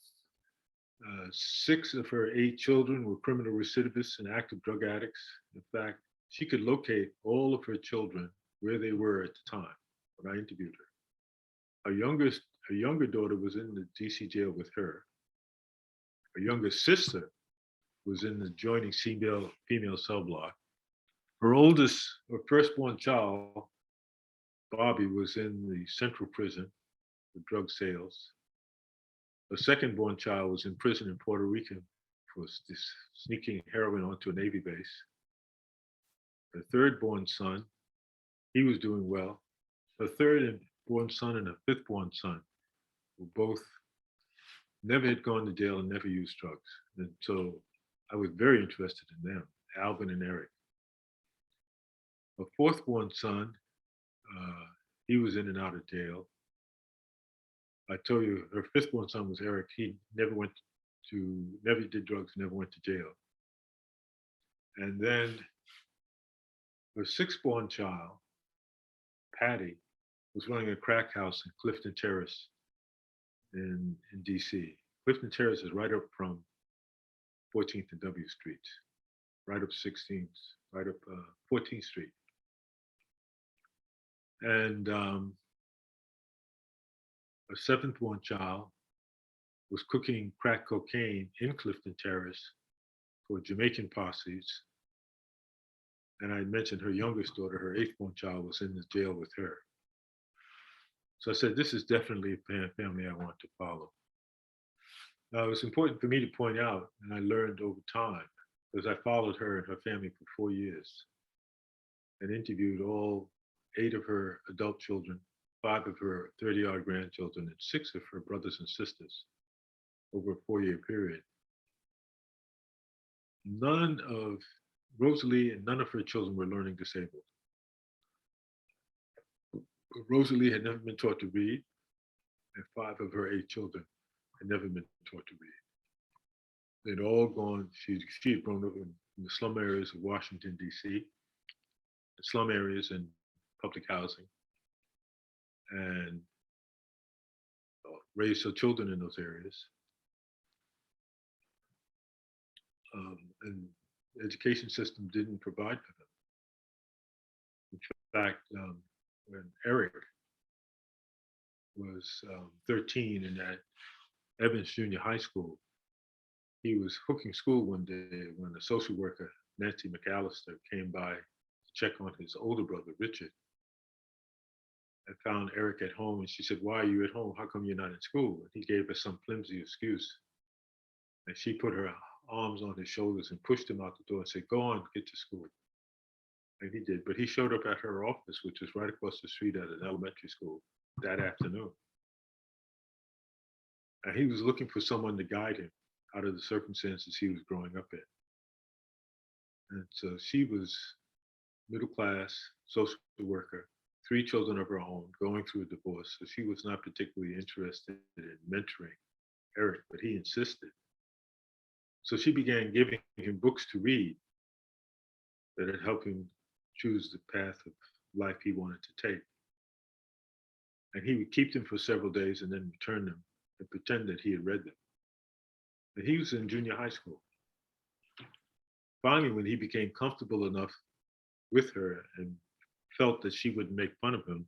6 of her 8 children were criminal recidivists and active drug addicts. In fact, she could locate all of her children where they were at the time when I interviewed her. Her younger daughter was in the DC jail with her. Her younger sister was in the adjoining female cell block. Her firstborn child, Bobby, was in the central prison for drug sales. Her second-born child was in prison in Puerto Rico for sneaking heroin onto a Navy base. Her third-born son, he was doing well. Her third-born son and her fifth-born son were both never had gone to jail and never used drugs. And so I was very interested in them, Alvin and Eric. Her fourth-born son, he was in and out of jail. I told you her fifth-born son was Eric. He never did drugs, never went to jail. And then her sixth-born child, Patty, was running a crack house in Clifton Terrace in DC. Clifton Terrace is right up from 14th and W Streets, right up 16th, right up 14th Street. And a seventh-born child was cooking crack cocaine in Clifton Terrace for Jamaican posses. And I mentioned her youngest daughter, her eighth-born child, was in the jail with her. So I said, this is definitely a family I want to follow. Now, it was important for me to point out, and I learned over time, because I followed her and her family for 4 years and interviewed all 8 of her adult children, 5 of her 30-odd grandchildren, and 6 of her brothers and sisters over a 4-year period. None of Rosalie and none of her children were learning disabled. Rosalie had never been taught to read, and 5 of her 8 children had never been taught to read. They'd all gone, she had grown up in the slum areas of Washington, D.C., the slum areas and public housing, and raised her children in those areas. And the education system didn't provide for them. In fact, when Eric was 13 and at Evans Junior High School, he was hooking school one day when a social worker, Nancy McAllister, came by to check on his older brother, Richard. I found Eric at home, and she said, why are you at home? How come you're not in school? And he gave her some flimsy excuse. And she put her arms on his shoulders and pushed him out the door and said, go on, get to school. And he did, but he showed up at her office, which was right across the street at an elementary school that afternoon. And he was looking for someone to guide him out of the circumstances he was growing up in. And so she was middle class, social worker, 3 children of her own, going through a divorce. So she was not particularly interested in mentoring Eric, but he insisted. So she began giving him books to read that had helped him choose the path of life he wanted to take. And he would keep them for several days and then return them and pretend that he had read them. And he was in junior high school. Finally, when he became comfortable enough with her and felt that she wouldn't make fun of him,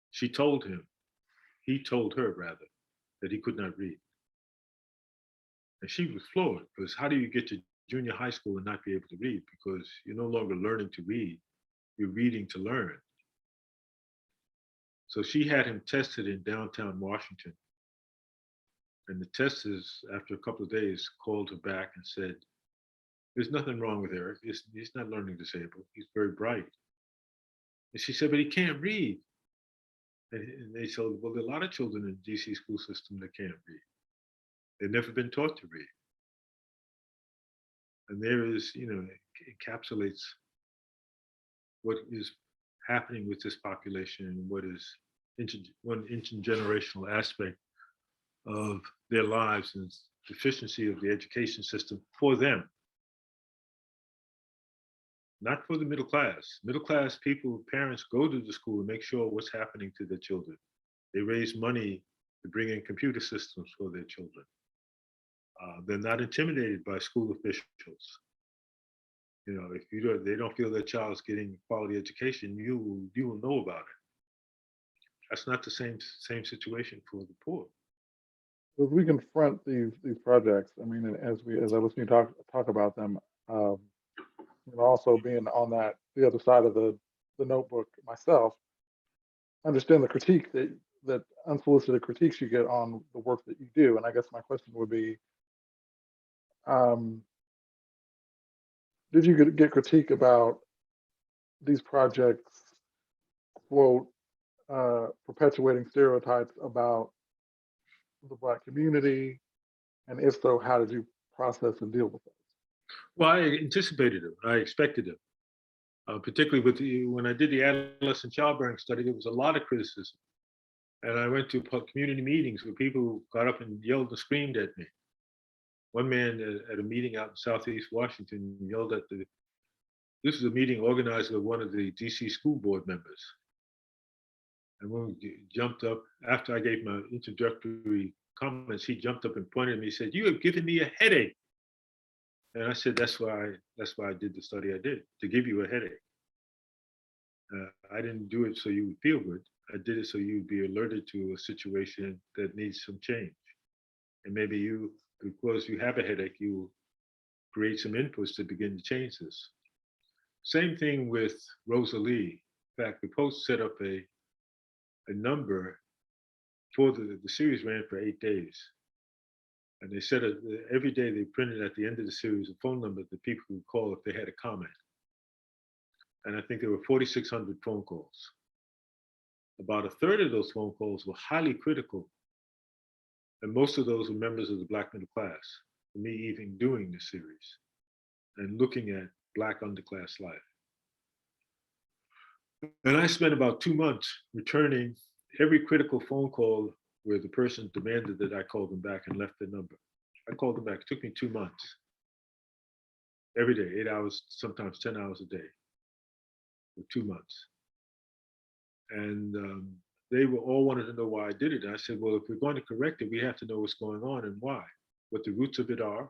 she told him, he told her rather, that he could not read. And she was floored because how do you get to junior high school and not be able to read? Because you're no longer learning to read, you're reading to learn. So she had him tested in downtown Washington. And the testers, after a couple of days, called her back and said, there's nothing wrong with Eric. He's not learning disabled. He's very bright. And she said, but he can't read. And they said, well, there are a lot of children in the DC school system that can't read. They've never been taught to read. And there is, encapsulates what is happening with this population and what is one intergenerational aspect of their lives and deficiency of the education system for them. Not for the middle class. Middle class people, parents go to the school and make sure what's happening to their children. They raise money to bring in computer systems for their children. They're not intimidated by school officials. If they don't feel their child's getting quality education, you will know about it. That's not the same situation for the poor. As we confront these projects, I mean, as I listen to you talk about them, and also being on the other side of the notebook myself, I understand the critique that unsolicited critiques you get on the work that you do. And I guess my question would be, did you get critique about these projects, quote, perpetuating stereotypes about the Black community? And if so, how did you process and deal with those? Well, I anticipated them. I expected them. Particularly when I did the adolescent childbearing study, there was a lot of criticism. And I went to community meetings where people got up and yelled and screamed at me. One man at a meeting out in Southeast Washington yelled at this was a meeting organized by one of the DC school board members. And when we jumped up, after I gave my introductory comments, he jumped up and pointed at me and said, "You have given me a headache." And I said, that's why I did the study I did, to give you a headache. I didn't do it so you would feel good. I did it so you'd be alerted to a situation that needs some change. And maybe because you have a headache, you will create some inputs to begin to change this. Same thing with Rosalie. In fact, the Post set up a number for the series ran for 8 days. And they said every day they printed at the end of the series a phone number that people could call if they had a comment. And I think there were 4,600 phone calls. About a third of those phone calls were highly critical. And most of those were members of the Black middle class, for me even doing this series and looking at Black underclass life. And I spent about 2 months returning every critical phone call where the person demanded that I call them back and left their number. I called them back. It took me 2 months. Every day, 8 hours, sometimes 10 hours a day for 2 months. And they were all wanted to know why I did it. And I said, well, if we're going to correct it, we have to know what's going on and why, what the roots of it are,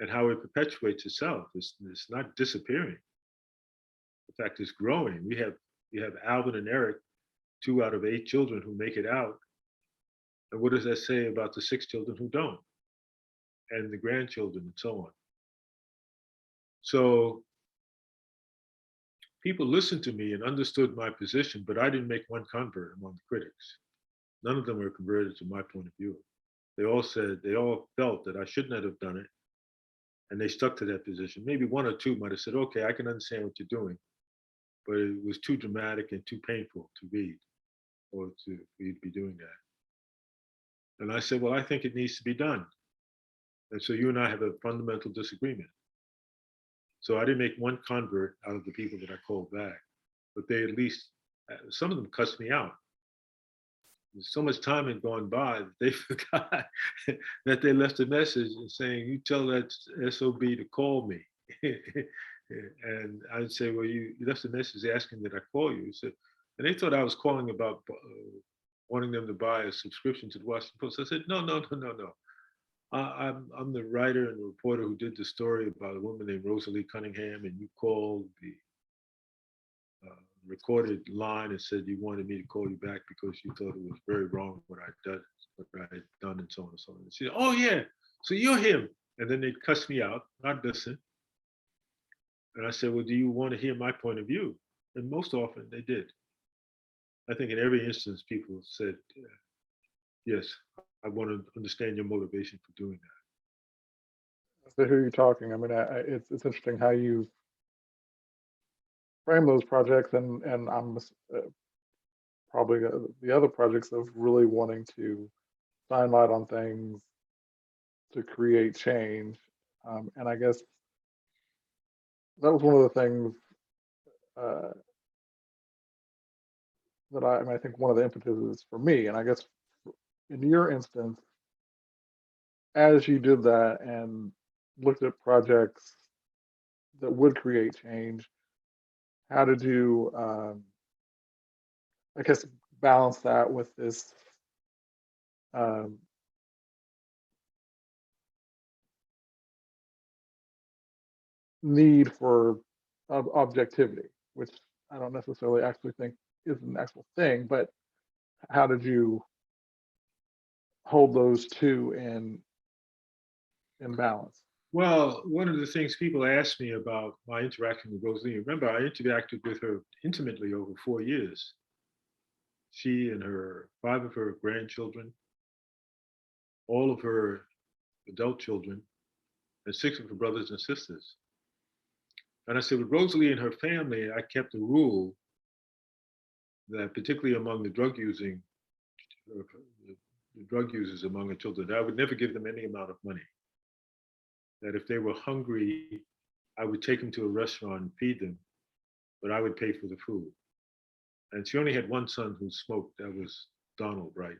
and how it perpetuates itself. It's not disappearing. In fact, it's growing. We have Alvin and Eric, 2 out of 8 children who make it out. And what does that say about the 6 children who don't? And the grandchildren and so on. So people listened to me and understood my position, but I didn't make one convert among the critics. None of them were converted to my point of view. They all felt that I should not have done it. And they stuck to that position. Maybe 1 or 2 might have said, okay, I can understand what you're doing, but it was too dramatic and too painful to read or for you to be doing that. And I said, well, I think it needs to be done. And so you and I have a fundamental disagreement. So I didn't make one convert out of the people that I called back, but they at least, some of them cussed me out. So much time had gone by that they forgot that they left a message saying, you tell that SOB to call me. And I'd say, well, you left a message asking that I call you. So, and they thought I was calling about wanting them to buy a subscription to the Washington Post. I said, no, no, no, no, no. I'm the writer and the reporter who did the story about a woman named Rosalie Cunningham, and you called the recorded line and said you wanted me to call you back because you thought it was very wrong what I had done, and so on and so on. And she said, oh yeah, so you're him. And then they'd cuss me out, not listen. And I said, well, do you want to hear my point of view? And most often they did. I think in every instance, people said, yes, I want to understand your motivation for doing that. So who are you talking? I mean, it's interesting how you frame those projects, and I'm probably the other projects of really wanting to shine light on things to create change. And I guess that was one of the things that I mean, I think one of the impetuses for me, and I guess in your instance, as you did that and looked at projects that would create change, how did you, I guess, balance that with this need for objectivity, which I don't necessarily actually think is an actual thing, but how did you hold those two in balance? Well, one of the things people ask me about my interaction with Rosalie, remember I interacted with her intimately over 4 years. She and her 5 of her grandchildren, all of her adult children, and 6 of her brothers and sisters. And I said, with Rosalie and her family, I kept a rule that particularly among the drug users among the children, that I would never give them any amount of money. That if they were hungry, I would take them to a restaurant and feed them, but I would pay for the food. And she only had one son who smoked, that was Donald, right?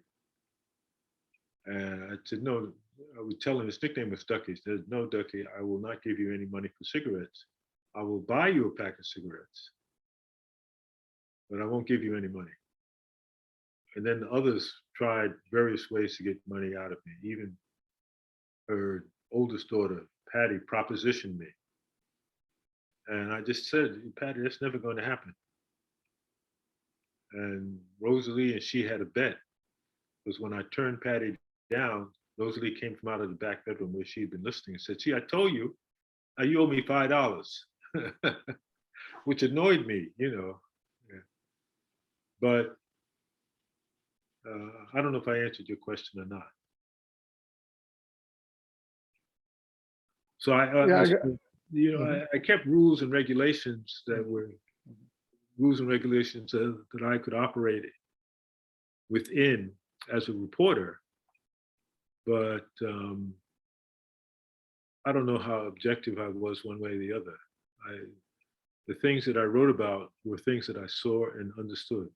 And I said, no, I would tell him, his nickname was Ducky. He said, no, Ducky, I will not give you any money for cigarettes. I will buy you a pack of cigarettes, but I won't give you any money. And then the others tried various ways to get money out of me. Even her oldest daughter, Patty, propositioned me. And I just said, Patty, that's never going to happen. And Rosalie and she had a bet, because when I turned Patty down, Rosalie came from out of the back bedroom where she'd been listening and said, see, I told you, you owe me $5, which annoyed me, you know. Yeah. But I don't know if I answered your question or not. So I kept rules and regulations that were rules and regulations that I could operate within as a reporter. But I don't know how objective I was one way or the other. The things that I wrote about were things that I saw and understood.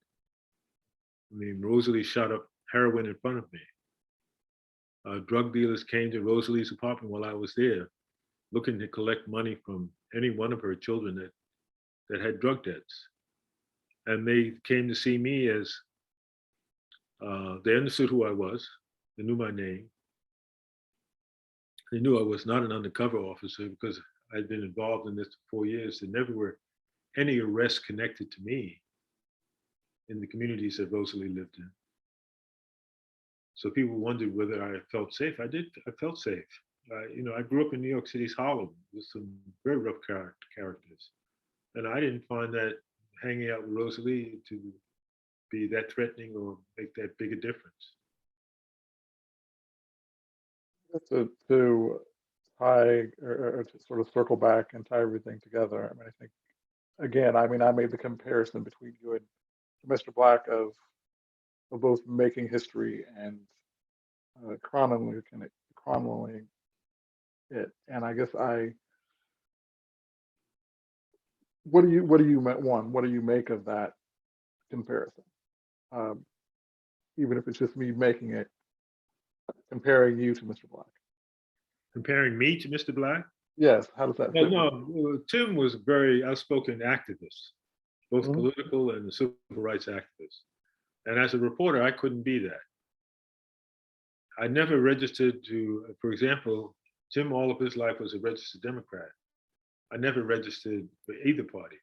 I mean, Rosalie shot up heroin in front of me. Drug dealers came to Rosalie's apartment while I was there, looking to collect money from any one of her children that had drug debts. And they came to see me as, they understood who I was, they knew my name. They knew I was not an undercover officer because I'd been involved in this for 4 years. There never were any arrests connected to me in the communities that Rosalie lived in. So people wondered whether I felt safe. I felt safe. I grew up in New York City's Harlem with some very rough characters. And I didn't find that hanging out with Rosalie to be that threatening or make that big a difference. To tie or to sort of circle back and tie everything together, I mean, I think, again, I mean, I made the comparison between you and Mr. Black of both making history and chronicling it. And I guess what do you make of that comparison? Even if it's just me making it, comparing you to Mr. Black. Comparing me to Mr. Black? Yes. How does that fit? No, Tim was a very outspoken activist, both political and a civil rights activist. And as a reporter, I couldn't be that. I never registered to, for example, Tim all of his life was a registered Democrat. I never registered for either party,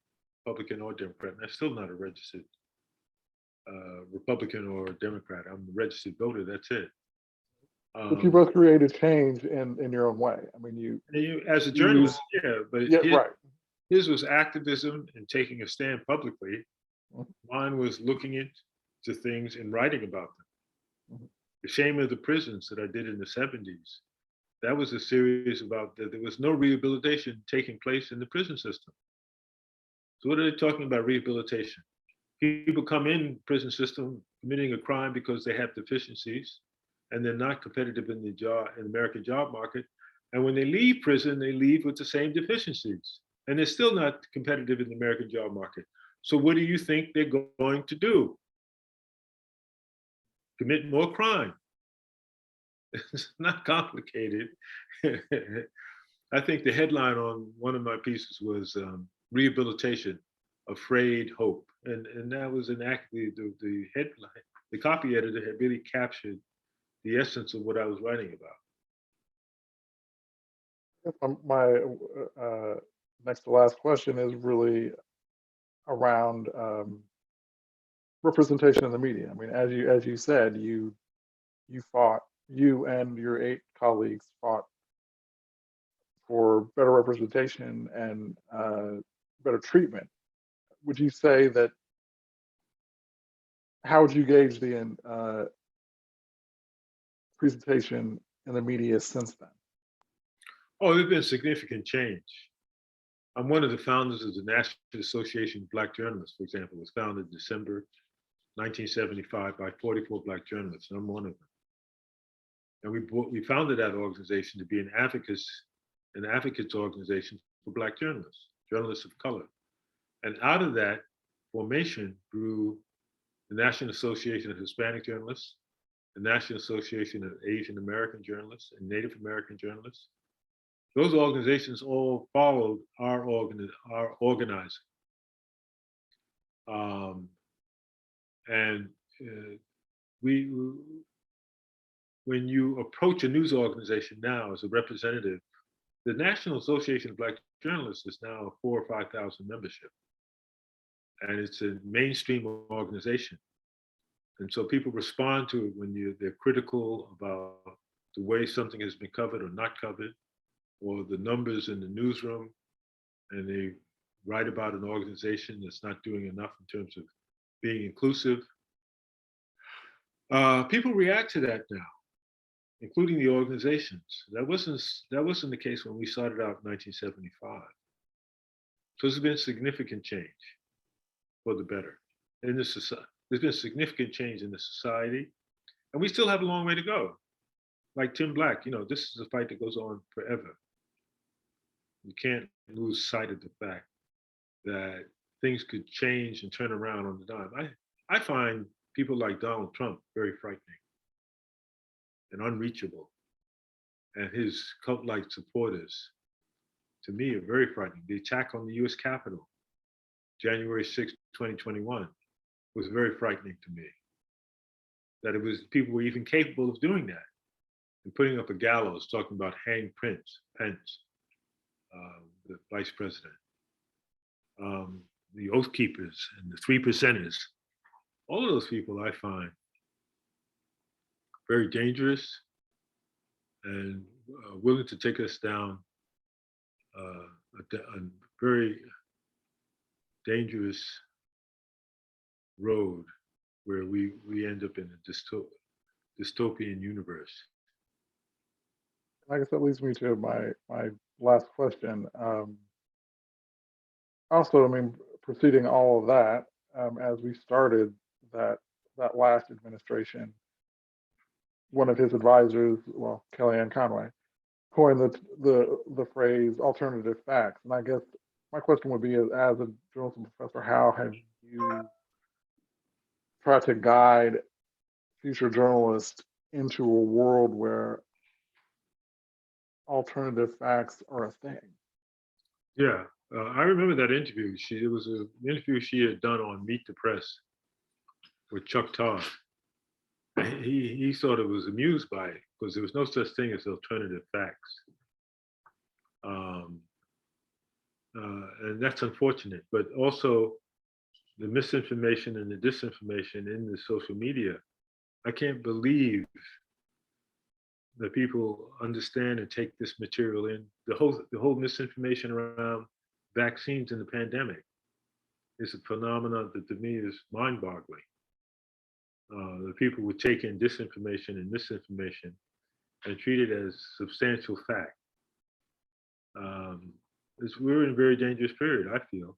Republican or Democrat. And I'm still not a registered Republican or Democrat. I'm a registered voter, that's it. But you both created change in your own way. I mean, as a journalist, yeah, but yeah, right. His was activism and taking a stand publicly. Mine was looking into things and writing about them. The Shame of the Prisons that I did in the 70s, that was a series about that there was no rehabilitation taking place in the prison system. So what are they talking about rehabilitation? People come in prison system committing a crime because they have deficiencies and they're not competitive in the American job market. And when they leave prison, they leave with the same deficiencies. And they're still not competitive in the American job market. So what do you think they're going to do? Commit more crime. It's not complicated. I think the headline on one of my pieces was rehabilitation, afraid, hope. And that was the headline. The copy editor had really captured the essence of what I was writing about. My next to last question is really around representation in the media. I mean, as you said, you fought, you and your 8 colleagues fought for better representation and better treatment. Would you say that? How would you gauge the presentation in the media since then? Oh, there's been significant change. I'm one of the founders of the National Association of Black Journalists, for example. It was founded in December 1975 by 44 Black journalists, and I'm one of them. And we founded that organization to be an advocates organization for Black journalists, journalists of color. And out of that formation grew the National Association of Hispanic Journalists, the National Association of Asian American Journalists and Native American Journalists. Those organizations all followed our organizing. When you approach a news organization now as a representative, the National Association of Black Journalists is now 4,000 or 5,000 membership. And it's a mainstream organization. And so people respond to it when they're critical about the way something has been covered or not covered, or the numbers in the newsroom, and they write about an organization that's not doing enough in terms of being inclusive. People react to that now, including the organizations. That wasn't the case when we started out in 1975. So there's been significant change for the better in this society. There's been significant change in the society, and we still have a long way to go. Like Tim Black, this is a fight that goes on forever. You can't lose sight of the fact that things could change and turn around on the dime. I find people like Donald Trump very frightening and unreachable. And his cult-like supporters, to me, are very frightening. The attack on the US Capitol, January 6, 2021, was very frightening to me. That people were even capable of doing that and putting up a gallows talking about hang Pence, the vice president, the Oath Keepers and the 3%ers. All of those people I find very dangerous and willing to take us down a very dangerous road where we end up in a dystopian universe. I guess that leads me to my last question. Also, I mean, preceding all of that, as we started that last administration, one of his advisors, well, Kellyanne Conway, coined the phrase alternative facts. And I guess my question would be, as a journalism professor, how have you tried to guide future journalists into a world where alternative facts are a thing? Yeah, I remember that interview. It was an interview she had done on Meet the Press, or Chuck Todd. He sort of was amused by it because there was no such thing as alternative facts. And that's unfortunate, but also the misinformation and the disinformation in the social media. I can't believe that people understand and take this material in. The whole misinformation around vaccines and the pandemic is a phenomenon that to me is mind-boggling. The people would take in disinformation and misinformation and treat it as substantial fact. We're in a very dangerous period, I feel.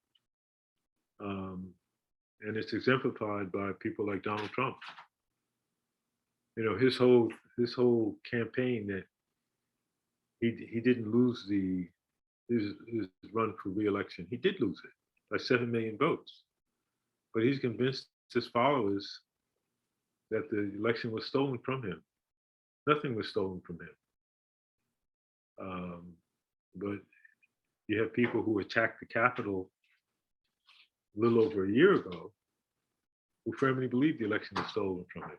And it's exemplified by people like Donald Trump. You know, his whole campaign that he didn't lose his run for re-election. He did lose it by 7 million votes. But he's convinced his followers that the election was stolen from him. Nothing was stolen from him. But you have people who attacked the Capitol a little over a year ago who firmly believe the election was stolen from him.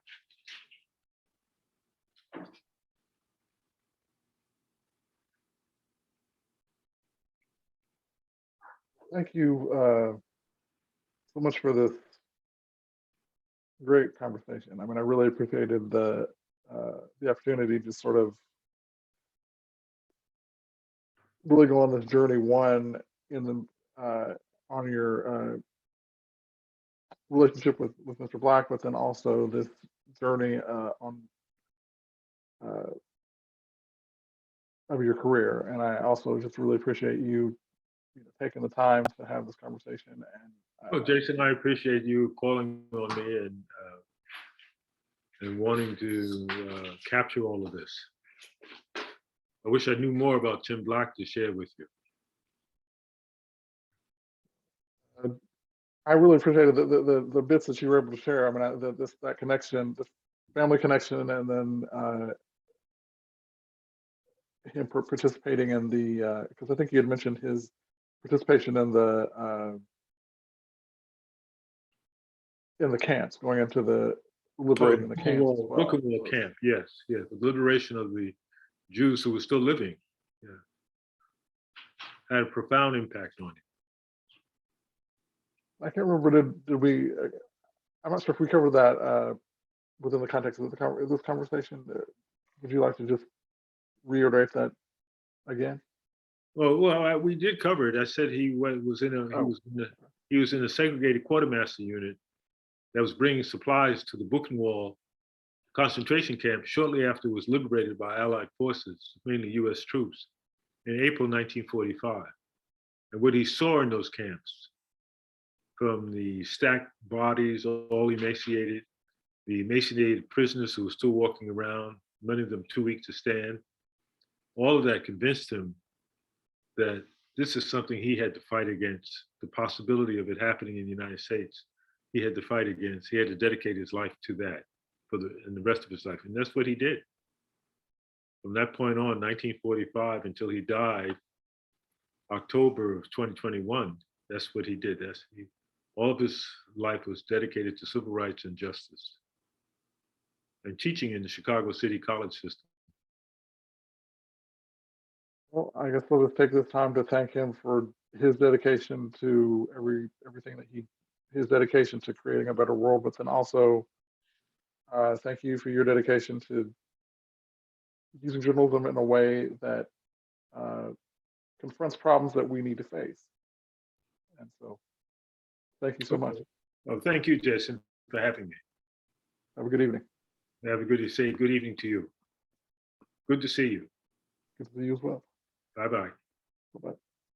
Thank you so much for this great conversation. I mean, I really appreciated the opportunity to sort of really go on this journey. One, in the on your relationship with Mr. Black, but then also this journey on of your career. And I also just really appreciate you taking the time to have this conversation. And well, Jason, I appreciate you calling on me and wanting to capture all of this. I wish I knew more about Tim Black to share with you. I really appreciated the bits that you were able to share. I mean, that connection, the family connection, and then him participating in the because I think you had mentioned his participation in the camps, going into the liberating the camps. Buchenwald camp, yes, the liberation of the Jews who were still living, had a profound impact on him. I can't remember, did we, I'm not sure if we covered that within the context of this conversation. Would you like to just reiterate that again? Well, we did cover it. I said he was in a segregated quartermaster unit that was bringing supplies to the Buchenwald concentration camp shortly after it was liberated by Allied forces, mainly US troops, in April 1945. And what he saw in those camps, from the stacked bodies, all emaciated, the emaciated prisoners who were still walking around, many of them too weak to stand, all of that convinced him that this is something he had to fight against, the possibility of it happening in the United States. He had to fight against, he had to dedicate his life to that in the rest of his life. And that's what he did. From that point on, 1945, until he died, October of 2021, that's what he did. All of his life was dedicated to civil rights and justice and teaching in the Chicago City College system. Well, I guess we'll just take this time to thank him for his dedication to everything that his dedication to creating a better world, but then also thank you for your dedication to using journalism in a way that confronts problems that we need to face. And so, thank you so much. Well, thank you, Jason, for having me. Have a good evening. Have a good evening to you. Good to see you. Good to see you as well. Bye-bye. Bye-bye.